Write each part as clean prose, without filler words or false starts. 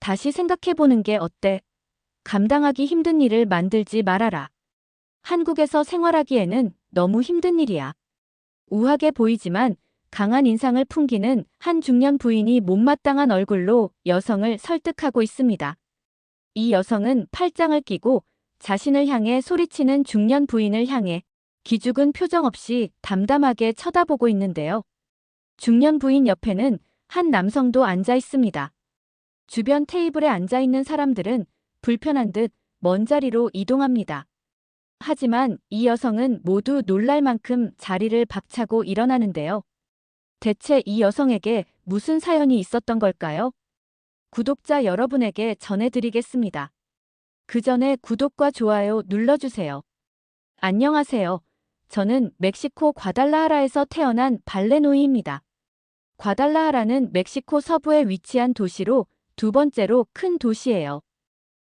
다시 생각해보는 게 어때? 감당하기 힘든 일을 만들지 말아라. 한국에서 생활하기에는 너무 힘든 일이야. 우아해 보이지만 강한 인상을 풍기는 한 중년 부인이 못마땅한 얼굴로 여성을 설득하고 있습니다. 이 여성은 팔짱을 끼고 자신을 향해 소리치는 중년 부인을 향해 기죽은 표정 없이 담담하게 쳐다보고 있는데요. 중년 부인 옆에는 한 남성도 앉아 있습니다. 주변 테이블에 앉아 있는 사람들은 불편한 듯 먼 자리로 이동합니다. 하지만 이 여성은 모두 놀랄 만큼 자리를 박차고 일어나는데요. 대체 이 여성에게 무슨 사연이 있었던 걸까요? 구독자 여러분에게 전해드리겠습니다. 그 전에 구독과 좋아요 눌러주세요. 안녕하세요. 저는 멕시코 과달라하라에서 태어난 발레노이입니다. 과달라하라는 멕시코 서부에 위치한 도시로 두 번째로 큰 도시예요.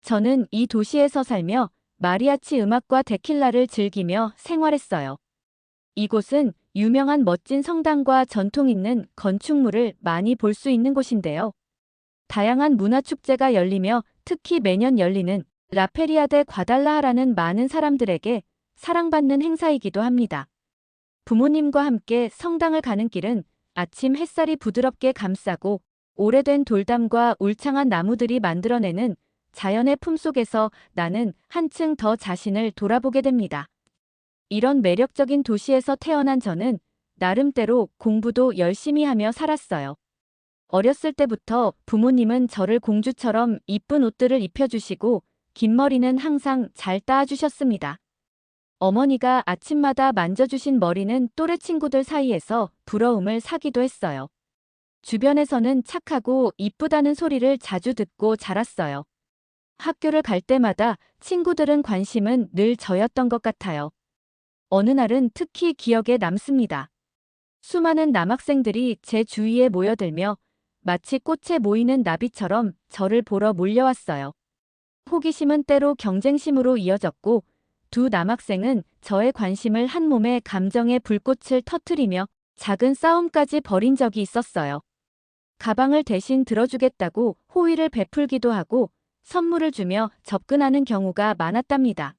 저는 이 도시에서 살며 마리아치 음악과 데킬라를 즐기며 생활했어요. 이곳은 유명한 멋진 성당과 전통 있는 건축물을 많이 볼 수 있는 곳인데요. 다양한 문화축제가 열리며 특히 매년 열리는 라페리아 데 과달라하라는 많은 사람들에게 사랑받는 행사이기도 합니다. 부모님과 함께 성당을 가는 길은 아침 햇살이 부드럽게 감싸고 오래된 돌담과 울창한 나무들이 만들어내는 자연의 품속에서 나는 한층 더 자신을 돌아보게 됩니다. 이런 매력적인 도시에서 태어난 저는 나름대로 공부도 열심히 하며 살았어요. 어렸을 때부터 부모님은 저를 공주처럼 이쁜 옷들을 입혀주시고 긴 머리는 항상 잘 따아주셨습니다. 어머니가 아침마다 만져주신 머리는 또래 친구들 사이에서 부러움을 사기도 했어요. 주변에서는 착하고 이쁘다는 소리를 자주 듣고 자랐어요. 학교를 갈 때마다 친구들은 관심은 늘 저였던 것 같아요. 어느 날은 특히 기억에 남습니다. 수많은 남학생들이 제 주위에 모여들며 마치 꽃에 모이는 나비처럼 저를 보러 몰려왔어요. 호기심은 때로 경쟁심으로 이어졌고 두 남학생은 저의 관심을 한 몸에 감정의 불꽃을 터뜨리며 작은 싸움까지 벌인 적이 있었어요. 가방을 대신 들어주겠다고 호의를 베풀기도 하고 선물을 주며 접근하는 경우가 많았답니다.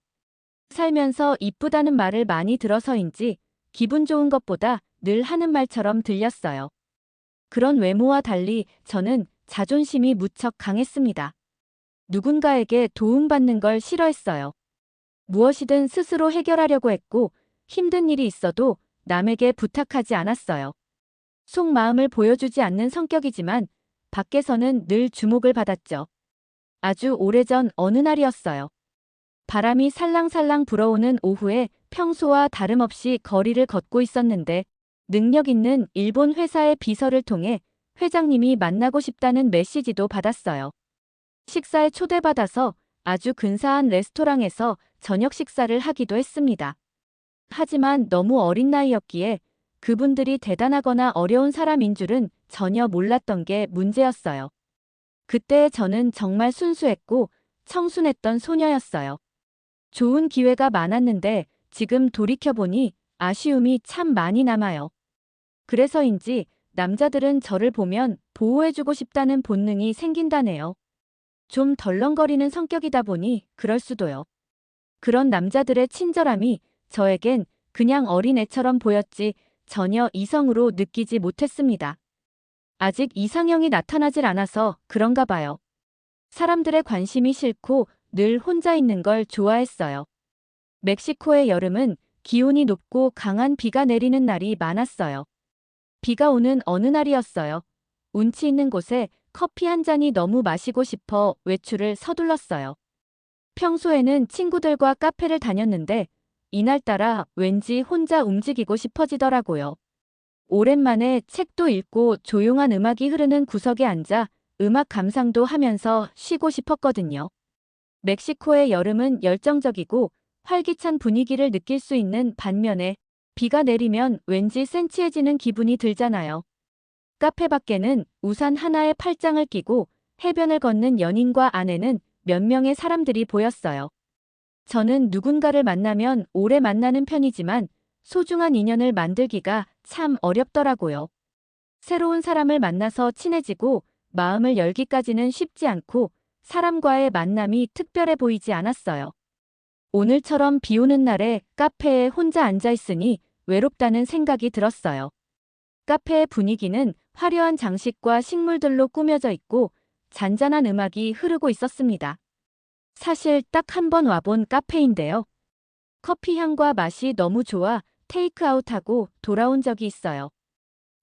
살면서 이쁘다는 말을 많이 들어서인지 기분 좋은 것보다 늘 하는 말처럼 들렸어요. 그런 외모와 달리 저는 자존심이 무척 강했습니다. 누군가에게 도움받는 걸 싫어했어요. 무엇이든 스스로 해결하려고 했고 힘든 일이 있어도 남에게 부탁하지 않았어요. 속마음을 보여주지 않는 성격이지만 밖에서는 늘 주목을 받았죠. 아주 오래전 어느 날이었어요. 바람이 살랑살랑 불어오는 오후에 평소와 다름없이 거리를 걷고 있었는데 능력 있는 일본 회사의 비서를 통해 회장님이 만나고 싶다는 메시지도 받았어요. 식사에 초대받아서 아주 근사한 레스토랑에서 저녁 식사를 하기도 했습니다. 하지만 너무 어린 나이였기에 그분들이 대단하거나 어려운 사람인 줄은 전혀 몰랐던 게 문제였어요. 그때 저는 정말 순수했고 청순했던 소녀였어요. 좋은 기회가 많았는데 지금 돌이켜보니 아쉬움이 참 많이 남아요. 그래서인지 남자들은 저를 보면 보호해주고 싶다는 본능이 생긴다네요. 좀 덜렁거리는 성격이다 보니 그럴 수도요. 그런 남자들의 친절함이 저에겐 그냥 어린애처럼 보였지 전혀 이성으로 느끼지 못했습니다. 아직 이상형이 나타나질 않아서 그런가 봐요. 사람들의 관심이 싫고 늘 혼자 있는 걸 좋아했어요. 멕시코의 여름은 기온이 높고 강한 비가 내리는 날이 많았어요. 비가 오는 어느 날이었어요. 운치 있는 곳에 커피 한 잔이 너무 마시고 싶어 외출을 서둘렀어요. 평소에는 친구들과 카페를 다녔는데 이날따라 왠지 혼자 움직이고 싶어지더라고요. 오랜만에 책도 읽고 조용한 음악이 흐르는 구석에 앉아 음악 감상도 하면서 쉬고 싶었거든요. 멕시코의 여름은 열정적이고 활기찬 분위기를 느낄 수 있는 반면에 비가 내리면 왠지 센치해지는 기분이 들잖아요. 카페 밖에는 우산 하나에 팔짱을 끼고 해변을 걷는 연인과 아내는 몇 명의 사람들이 보였어요. 저는 누군가를 만나면 오래 만나는 편이지만 소중한 인연을 만들기가 참 어렵더라고요. 새로운 사람을 만나서 친해지고 마음을 열기까지는 쉽지 않고 사람과의 만남이 특별해 보이지 않았어요. 오늘처럼 비 오는 날에 카페에 혼자 앉아 있으니 외롭다는 생각이 들었어요. 카페의 분위기는 화려한 장식과 식물들로 꾸며져 있고 잔잔한 음악이 흐르고 있었습니다. 사실 딱 한 번 와본 카페인데요. 커피 향과 맛이 너무 좋아 테이크아웃하고 돌아온 적이 있어요.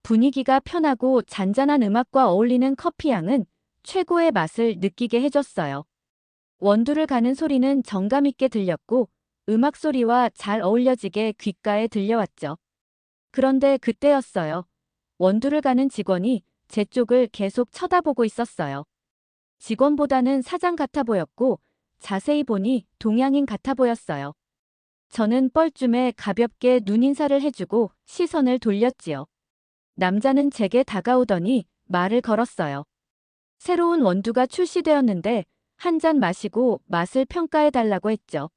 분위기가 편하고 잔잔한 음악과 어울리는 커피 향은 최고의 맛을 느끼게 해줬어요. 원두를 가는 소리는 정감 있게 들렸고 음악 소리와 잘 어울려지게 귓가에 들려왔죠. 그런데 그때였어요. 원두를 가는 직원이 제 쪽을 계속 쳐다보고 있었어요. 직원보다는 사장 같아 보였고 자세히 보니 동양인 같아 보였어요. 저는 뻘쭘해 가볍게 눈인사를 해주고 시선을 돌렸지요. 남자는 제게 다가오더니 말을 걸었어요. 새로운 원두가 출시되었는데 한 잔 마시고 맛을 평가해달라고 했죠.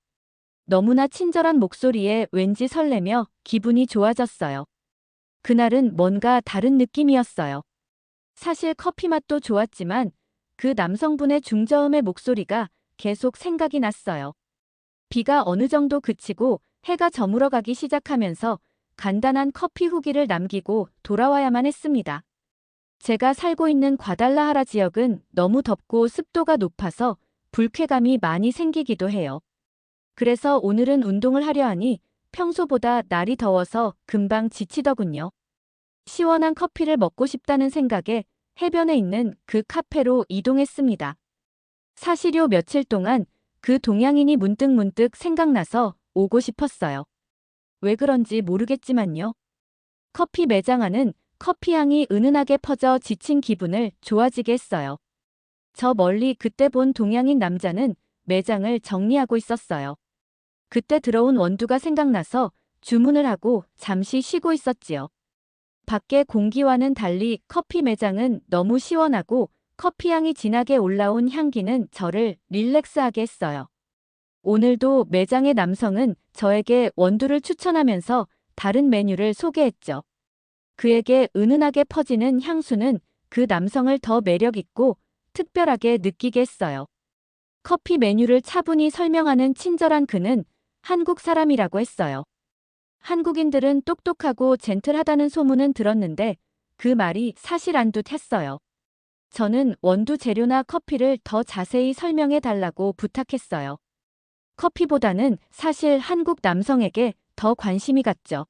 너무나 친절한 목소리에 왠지 설레며 기분이 좋아졌어요. 그날은 뭔가 다른 느낌이었어요. 사실 커피 맛도 좋았지만 그 남성분의 중저음의 목소리가 계속 생각이 났어요. 비가 어느 정도 그치고 해가 저물어가기 시작하면서 간단한 커피 후기를 남기고 돌아와야만 했습니다. 제가 살고 있는 과달라하라 지역은 너무 덥고 습도가 높아서 불쾌감이 많이 생기기도 해요. 그래서 오늘은 운동을 하려 하니 평소보다 날이 더워서 금방 지치더군요. 시원한 커피를 먹고 싶다는 생각에 해변에 있는 그 카페로 이동했습니다. 사시료 며칠 동안 그 동양인이 문득문득 생각나서 오고 싶었어요. 왜 그런지 모르겠지만요. 커피 매장 안은 커피향이 은은하게 퍼져 지친 기분을 좋아지게 했어요. 저 멀리 그때 본 동양인 남자는 매장을 정리하고 있었어요. 그때 들어온 원두가 생각나서 주문을 하고 잠시 쉬고 있었지요. 밖의 공기와는 달리 커피 매장은 너무 시원하고 커피향이 진하게 올라온 향기는 저를 릴렉스하게 했어요. 오늘도 매장의 남성은 저에게 원두를 추천하면서 다른 메뉴를 소개했죠. 그에게 은은하게 퍼지는 향수는 그 남성을 더 매력있고 특별하게 느끼게 했어요. 커피 메뉴를 차분히 설명하는 친절한 그는 한국 사람이라고 했어요. 한국인들은 똑똑하고 젠틀하다는 소문은 들었는데 그 말이 사실한 듯 했어요. 저는 원두 재료나 커피를 더 자세히 설명해 달라고 부탁했어요. 커피보다는 사실 한국 남성에게 더 관심이 갔죠.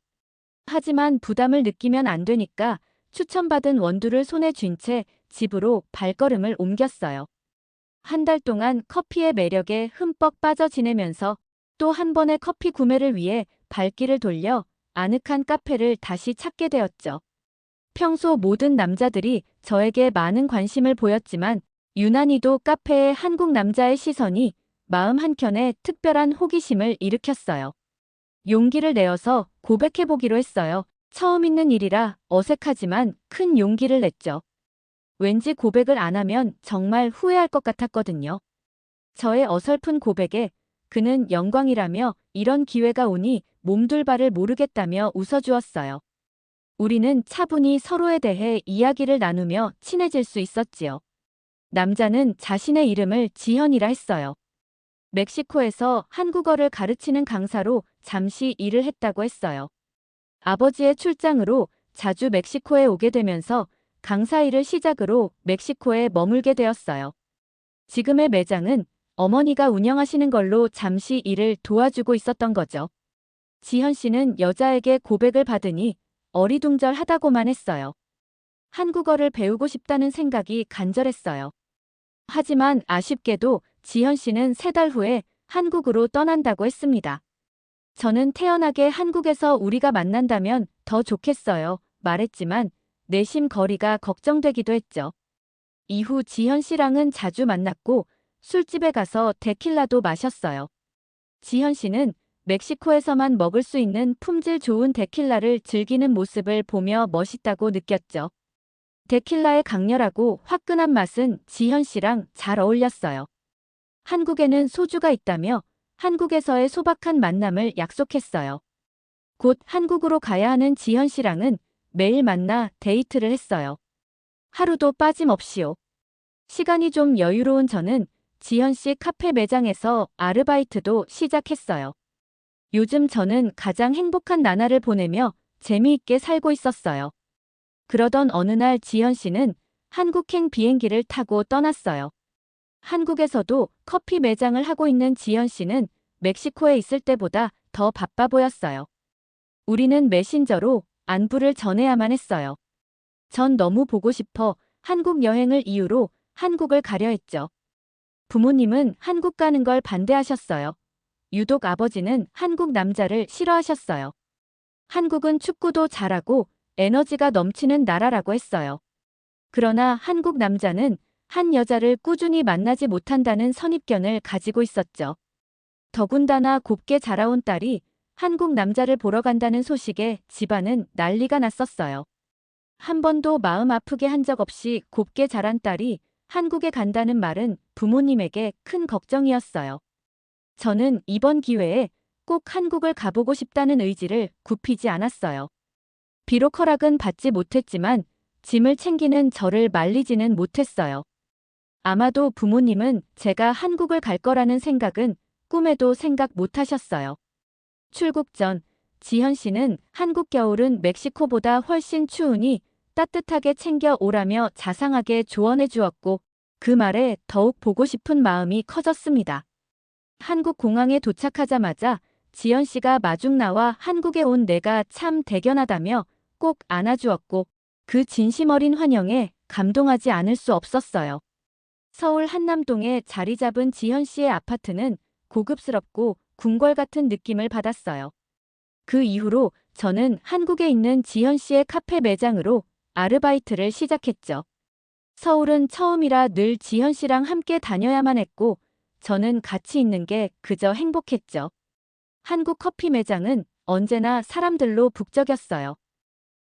하지만 부담을 느끼면 안 되니까 추천받은 원두를 손에 쥔 채 집으로 발걸음을 옮겼어요. 한 달 동안 커피의 매력에 흠뻑 빠져 지내면서 또 한 번의 커피 구매를 위해 발길을 돌려 아늑한 카페를 다시 찾게 되었죠. 평소 모든 남자들이 저에게 많은 관심을 보였지만 유난히도 카페의 한국 남자의 시선이 마음 한켠에 특별한 호기심을 일으켰어요. 용기를 내어서 고백해보기로 했어요. 처음 있는 일이라 어색하지만 큰 용기를 냈죠. 왠지 고백을 안 하면 정말 후회할 것 같았거든요. 저의 어설픈 고백에 그는 영광이라며 이런 기회가 오니 몸둘 바를 모르겠다며 웃어주었어요. 우리는 차분히 서로에 대해 이야기를 나누며 친해질 수 있었지요. 남자는 자신의 이름을 지현이라 했어요. 멕시코에서 한국어를 가르치는 강사로 잠시 일을 했다고 했어요. 아버지의 출장으로 자주 멕시코에 오게 되면서 강사 일을 시작으로 멕시코에 머물게 되었어요. 지금의 매장은 어머니가 운영하시는 걸로 잠시 일을 도와주고 있었던 거죠. 지현 씨는 여자에게 고백을 받으니 어리둥절하다고만 했어요. 한국어를 배우고 싶다는 생각이 간절했어요. 하지만 아쉽게도 지현 씨는 3달 후에 한국으로 떠난다고 했습니다. 저는 태연하게 한국에서 우리가 만난다면 더 좋겠어요. 말했지만 내심 거리가 걱정되기도 했죠. 이후 지현 씨랑은 자주 만났고 술집에 가서 데킬라도 마셨어요. 지현 씨는 멕시코에서만 먹을 수 있는 품질 좋은 데킬라를 즐기는 모습을 보며 멋있다고 느꼈죠. 데킬라의 강렬하고 화끈한 맛은 지현 씨랑 잘 어울렸어요. 한국에는 소주가 있다며 한국에서의 소박한 만남을 약속했어요. 곧 한국으로 가야 하는 지현 씨랑은 매일 만나 데이트를 했어요. 하루도 빠짐없이요. 시간이 좀 여유로운 저는 지현 씨 카페 매장에서 아르바이트도 시작했어요. 요즘 저는 가장 행복한 나날을 보내며 재미있게 살고 있었어요. 그러던 어느 날 지현 씨는 한국행 비행기를 타고 떠났어요. 한국에서도 커피 매장을 하고 있는 지현 씨는 멕시코에 있을 때보다 더 바빠 보였어요. 우리는 메신저로 안부를 전해야만 했어요. 전 너무 보고 싶어 한국 여행을 이유로 한국을 가려 했죠. 부모님은 한국 가는 걸 반대하셨어요. 유독 아버지는 한국 남자를 싫어하셨어요. 한국은 축구도 잘하고 에너지가 넘치는 나라라고 했어요. 그러나 한국 남자는 한 여자를 꾸준히 만나지 못한다는 선입견을 가지고 있었죠. 더군다나 곱게 자라온 딸이 한국 남자를 보러 간다는 소식에 집안은 난리가 났었어요. 한 번도 마음 아프게 한 적 없이 곱게 자란 딸이 한국에 간다는 말은 부모님에게 큰 걱정이었어요. 저는 이번 기회에 꼭 한국을 가보고 싶다는 의지를 굽히지 않았어요. 비록 허락은 받지 못했지만 짐을 챙기는 저를 말리지는 못했어요. 아마도 부모님은 제가 한국을 갈 거라는 생각은 꿈에도 생각 못 하셨어요. 출국 전 지현 씨는 한국 겨울은 멕시코보다 훨씬 추우니 따뜻하게 챙겨 오라며 자상하게 조언해 주었고 그 말에 더욱 보고 싶은 마음이 커졌습니다. 한국 공항에 도착하자마자 지연 씨가 마중 나와 한국에 온 내가 참 대견하다며 꼭 안아주었고 그 진심 어린 환영에 감동하지 않을 수 없었어요. 서울 한남동에 자리 잡은 지현 씨의 아파트는 고급스럽고 궁궐 같은 느낌을 받았어요. 그 이후로 저는 한국에 있는 지현 씨의 카페 매장으로 아르바이트를 시작했죠. 서울은 처음이라 늘 지현 씨랑 함께 다녀야만 했고 저는 같이 있는 게 그저 행복했죠. 한국 커피 매장은 언제나 사람들로 북적였어요.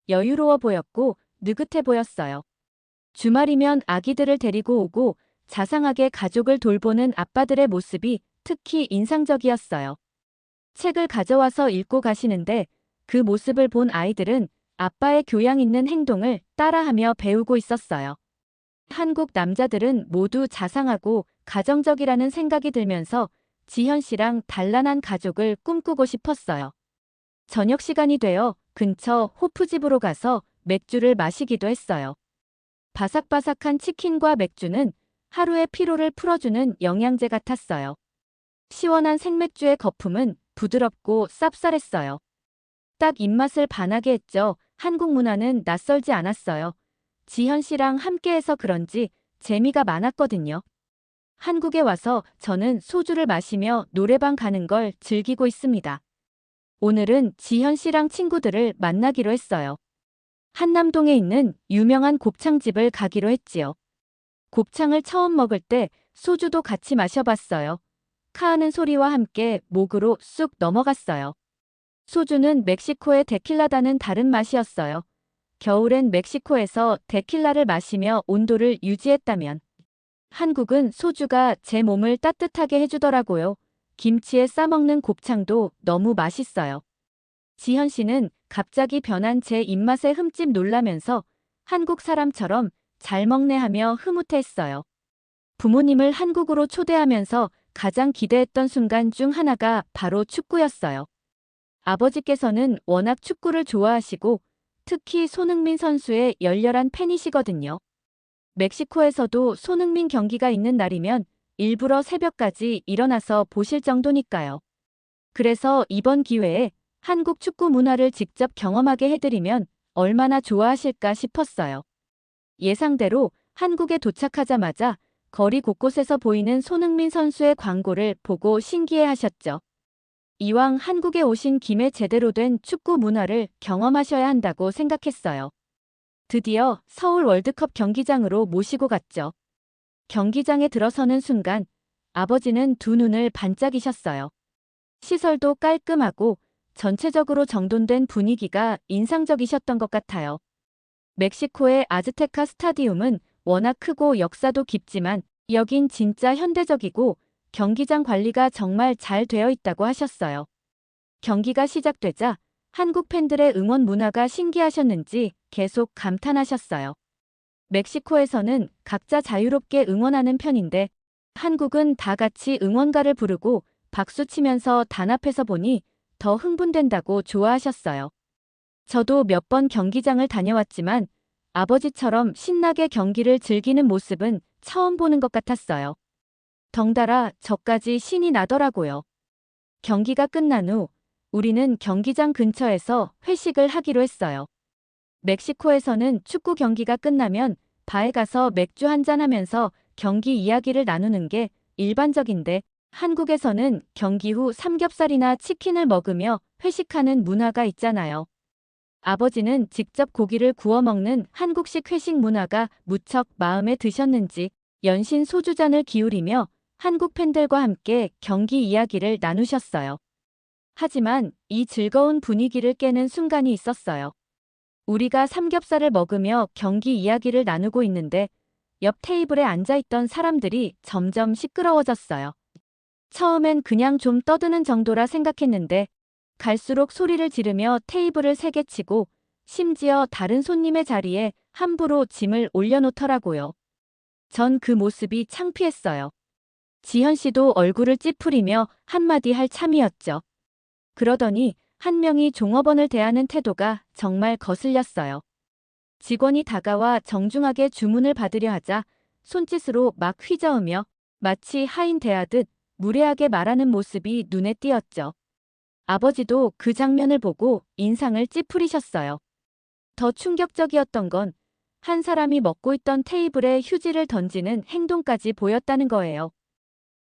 여유로워 보였고 느긋해 보였어요. 주말이면 아기들을 데리고 오고 자상하게 가족을 돌보는 아빠들의 모습이 특히 인상적이었어요. 책을 가져와서 읽고 가시는데 그 모습을 본 아이들은 아빠의 교양 있는 행동을 따라하며 배우고 있었어요. 한국 남자들은 모두 자상하고 가정적이라는 생각이 들면서 지현 씨랑 단란한 가족을 꿈꾸고 싶었어요. 저녁 시간이 되어 근처 호프집으로 가서 맥주를 마시기도 했어요. 바삭바삭한 치킨과 맥주는 하루의 피로를 풀어주는 영양제 같았어요. 시원한 생맥주의 거품은 부드럽고 쌉쌀했어요. 딱 입맛을 반하게 했죠. 한국 문화는 낯설지 않았어요. 지현 씨랑 함께해서 그런지 재미가 많았거든요. 한국에 와서 저는 소주를 마시며 노래방 가는 걸 즐기고 있습니다. 오늘은 지현 씨랑 친구들을 만나기로 했어요. 한남동에 있는 유명한 곱창집을 가기로 했지요. 곱창을 처음 먹을 때 소주도 같이 마셔봤어요. 카하는 소리와 함께 목으로 쑥 넘어갔어요. 소주는 멕시코의 데킬라다는 다른 맛이었어요. 겨울엔 멕시코에서 데킬라를 마시며 온도를 유지했다면 한국은 소주가 제 몸을 따뜻하게 해주더라고요. 김치에 싸먹는 곱창도 너무 맛있어요. 지현 씨는 갑자기 변한 제 입맛에 흠집 놀라면서 한국 사람처럼 잘 먹네 하며 흐뭇해했어요. 부모님을 한국으로 초대하면서 가장 기대했던 순간 중 하나가 바로 축구였어요. 아버지께서는 워낙 축구를 좋아하시고 특히 손흥민 선수의 열렬한 팬이시거든요. 멕시코에서도 손흥민 경기가 있는 날이면 일부러 새벽까지 일어나서 보실 정도니까요. 그래서 이번 기회에 한국 축구 문화를 직접 경험하게 해드리면 얼마나 좋아하실까 싶었어요. 예상대로 한국에 도착하자마자 거리 곳곳에서 보이는 손흥민 선수의 광고를 보고 신기해하셨죠. 이왕 한국에 오신 김에 제대로 된 축구 문화를 경험하셔야 한다고 생각했어요. 드디어 서울 월드컵 경기장으로 모시고 갔죠. 경기장에 들어서는 순간 아버지는 두 눈을 반짝이셨어요. 시설도 깔끔하고 전체적으로 정돈된 분위기가 인상적이셨던 것 같아요. 멕시코의 아즈테카 스타디움은 워낙 크고 역사도 깊지만 여긴 진짜 현대적이고 경기장 관리가 정말 잘 되어 있다고 하셨어요. 경기가 시작되자 한국 팬들의 응원 문화가 신기하셨는지 계속 감탄하셨어요. 멕시코에서는 각자 자유롭게 응원하는 편인데 한국은 다 같이 응원가를 부르고 박수치면서 단합해서 보니 더 흥분된다고 좋아하셨어요. 저도 몇 번 경기장을 다녀왔지만 아버지처럼 신나게 경기를 즐기는 모습은 처음 보는 것 같았어요. 덩달아 저까지 신이 나더라고요. 경기가 끝난 후 우리는 경기장 근처에서 회식을 하기로 했어요. 멕시코에서는 축구 경기가 끝나면 바에 가서 맥주 한잔 하면서 경기 이야기를 나누는 게 일반적인데 한국에서는 경기 후 삼겹살이나 치킨을 먹으며 회식하는 문화가 있잖아요. 아버지는 직접 고기를 구워 먹는 한국식 회식 문화가 무척 마음에 드셨는지 연신 소주잔을 기울이며 한국 팬들과 함께 경기 이야기를 나누셨어요. 하지만 이 즐거운 분위기를 깨는 순간이 있었어요. 우리가 삼겹살을 먹으며 경기 이야기를 나누고 있는데 옆 테이블에 앉아있던 사람들이 점점 시끄러워졌어요. 처음엔 그냥 좀 떠드는 정도라 생각했는데 갈수록 소리를 지르며 테이블을 세게 치고 심지어 다른 손님의 자리에 함부로 짐을 올려놓더라고요. 전 그 모습이 창피했어요. 지현 씨도 얼굴을 찌푸리며 한마디 할 참이었죠. 그러더니 한 명이 종업원을 대하는 태도가 정말 거슬렸어요. 직원이 다가와 정중하게 주문을 받으려 하자 손짓으로 막 휘저으며 마치 하인 대하듯 무례하게 말하는 모습이 눈에 띄었죠. 아버지도 그 장면을 보고 인상을 찌푸리셨어요. 더 충격적이었던 건 한 사람이 먹고 있던 테이블에 휴지를 던지는 행동까지 보였다는 거예요.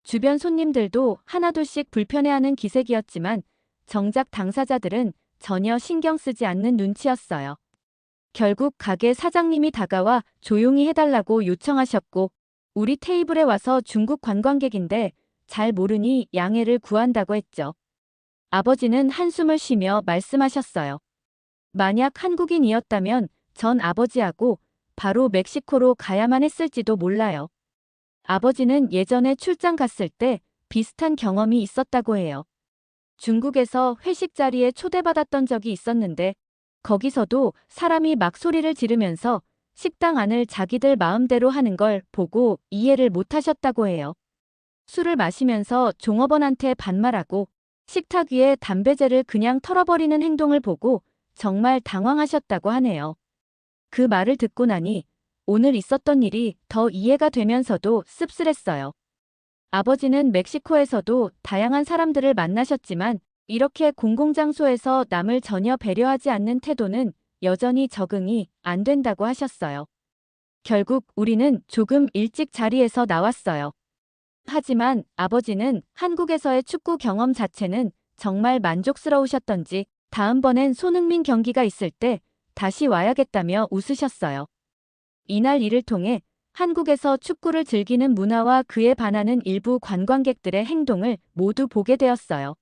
주변 손님들도 하나둘씩 불편해하는 기색이었지만 정작 당사자들은 전혀 신경 쓰지 않는 눈치였어요. 결국 가게 사장님이 다가와 조용히 해달라고 요청하셨고 우리 테이블에 와서 중국 관광객인데 잘 모르니 양해를 구한다고 했죠. 아버지는 한숨을 쉬며 말씀하셨어요. 만약 한국인이었다면 전 아버지하고 바로 멕시코로 가야만 했을지도 몰라요. 아버지는 예전에 출장 갔을 때 비슷한 경험이 있었다고 해요. 중국에서 회식 자리에 초대받았던 적이 있었는데 거기서도 사람이 막 소리를 지르면서 식당 안을 자기들 마음대로 하는 걸 보고 이해를 못하셨다고 해요. 술을 마시면서 종업원한테 반말하고 식탁 위에 담배재를 그냥 털어버리는 행동을 보고 정말 당황하셨다고 하네요. 그 말을 듣고 나니 오늘 있었던 일이 더 이해가 되면서도 씁쓸했어요. 아버지는 멕시코에서도 다양한 사람들을 만나셨지만 이렇게 공공장소에서 남을 전혀 배려하지 않는 태도는 여전히 적응이 안 된다고 하셨어요. 결국 우리는 조금 일찍 자리에서 나왔어요. 하지만 아버지는 한국에서의 축구 경험 자체는 정말 만족스러우셨던지 다음번엔 손흥민 경기가 있을 때 다시 와야겠다며 웃으셨어요. 이날 일을 통해 한국에서 축구를 즐기는 문화와 그에 반하는 일부 관광객들의 행동을 모두 보게 되었어요.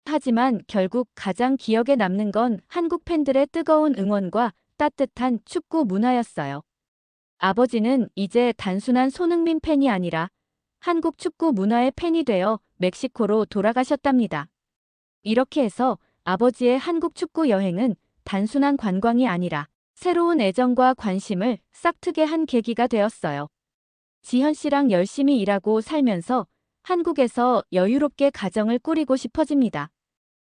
하지만 결국 가장 기억에 남는 건 한국 팬들의 뜨거운 응원과 따뜻한 축구 문화였어요. 아버지는 이제 단순한 손흥민 팬이 아니라 한국 축구 문화의 팬이 되어 멕시코로 돌아가셨답니다. 이렇게 해서 아버지의 한국 축구 여행은 단순한 관광이 아니라 새로운 애정과 관심을 싹트게 한 계기가 되었어요. 지현 씨랑 열심히 일하고 살면서 한국에서 여유롭게 가정을 꾸리고 싶어집니다.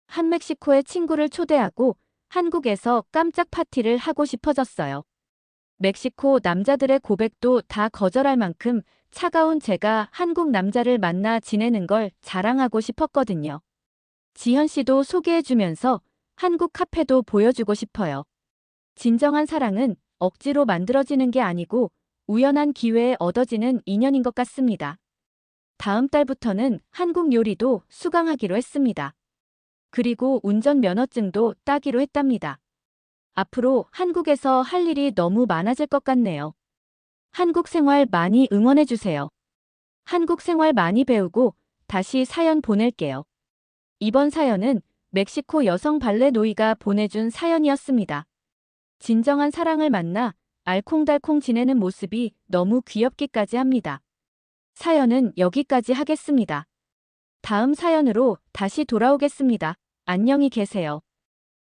한 멕시코의 친구를 초대하고 한국에서 깜짝 파티를 하고 싶어졌어요. 멕시코 남자들의 고백도 다 거절할 만큼 차가운 제가 한국 남자를 만나 지내는 걸 자랑하고 싶었거든요. 지현 씨도 소개해주면서 한국 카페도 보여주고 싶어요. 진정한 사랑은 억지로 만들어지는 게 아니고 우연한 기회에 얻어지는 인연인 것 같습니다. 다음 달부터는 한국 요리도 수강하기로 했습니다. 그리고 운전면허증도 따기로 했답니다. 앞으로 한국에서 할 일이 너무 많아질 것 같네요. 한국 생활 많이 응원해주세요. 한국 생활 많이 배우고 다시 사연 보낼게요. 이번 사연은 멕시코 여성 발레 노이가 보내준 사연이었습니다. 진정한 사랑을 만나 알콩달콩 지내는 모습이 너무 귀엽기까지 합니다. 사연은 여기까지 하겠습니다. 다음 사연으로 다시 돌아오겠습니다. 안녕히 계세요.